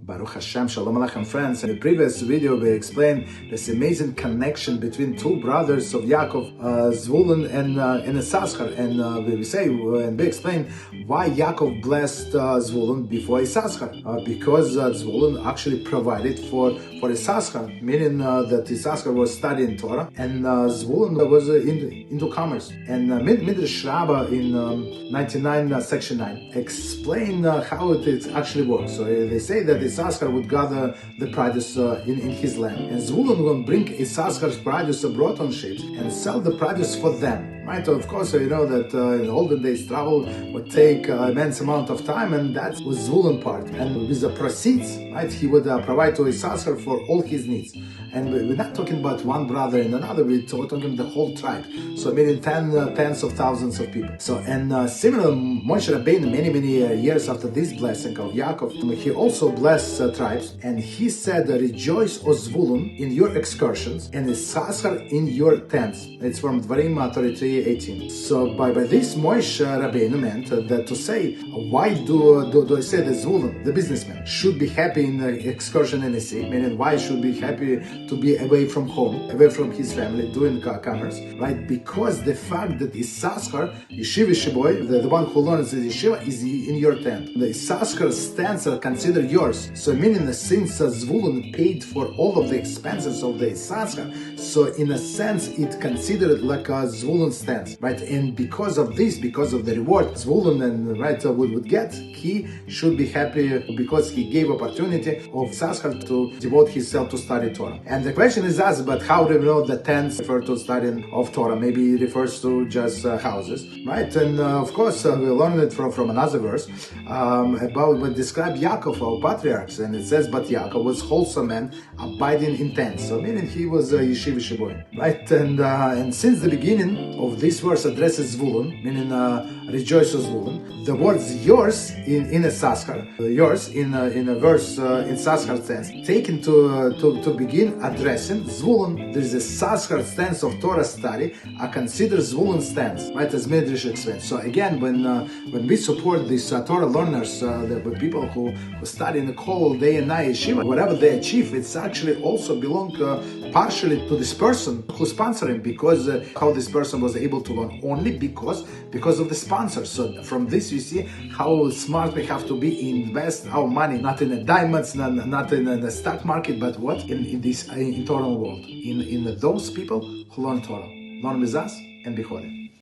Baruch Hashem, Shalom Aleichem, friends. In the previous video, we explained this amazing connection between two brothers of Yaakov, Zvulun and Yissaschar. And we explain why Yaakov blessed Zvulun before Yissaschar. Because Zvulun actually provided for Yissaschar, meaning that Yissaschar was studying Torah and Zvulun was into commerce. And Midrash Rabbah in 99 section 9 explain how it actually works. So they say that Yissaschar would gather the produce in his land, and Zvulun would bring Yissaschar's produce abroad on ships and sell the produce for them. Right? Of course, you know that in olden days travel would take immense amount of time, and that was Zvulun part. And with the proceeds, right, he would provide to Yissaschar for all his needs. And we're not talking about one brother and another, we're talking the whole tribe. So meaning tens of thousands of people. So, and similar, Moshe Rabbeinu, many years after this blessing of Yaakov, he also blessed tribes, and he said, "Rejoice, O Zvulun, in your excursions, and Yissaschar in your tents." It's from Dvarim 33:18. So by this, Moshe Rabbeinu meant that to say, why do I say that Zvulun, the businessman, should be happy in the excursion in the sea, meaning why should be happy to be away from home, away from his family, doing commerce, right? Because the fact that Yissaschar, Yeshiva Shiboy, the one who learns the Yeshiva, is in your tent. The Yissaschar stands are considered yours. So meaning that since Zvulun paid for all of the expenses of the Yissaschar, so in a sense it considered like a Zvulun stands, right? And because of this, because of the reward Zvulun and would get, he should be happy because he gave opportunity of Yissaschar to devote himself to study Torah. And the question is asked, but how do we know the tents refer to studying of Torah? Maybe it refers to just houses, right? And of course, we learned it from another verse about what describe Yaakov, our patriarchs, and it says, "But Yaakov was wholesome man, abiding in tents." So meaning he was a Yeshiva Shiboy, right? And since the beginning of this verse addresses Zvulun, meaning rejoice, O Zvulun, the words "yours" in a Yissaschar, yours in a verse in Yissaschar sense, taken to begin addressing Zvulun. There is a Yissaschar stance of Torah study, I consider Zvulun stance, right, as Midrash explains. So again, when we support these Torah learners, the people who study in the whole day and night yeshiva, whatever they achieve, it's actually also belong partially to this person who's sponsoring, because how this person was able to learn only because of the sponsor. So from this you see how smart we have to be, invest our money not in the diamonds, not in the stock market, but what in this eternal world, in those people who learn Torah, learn with us and be holy.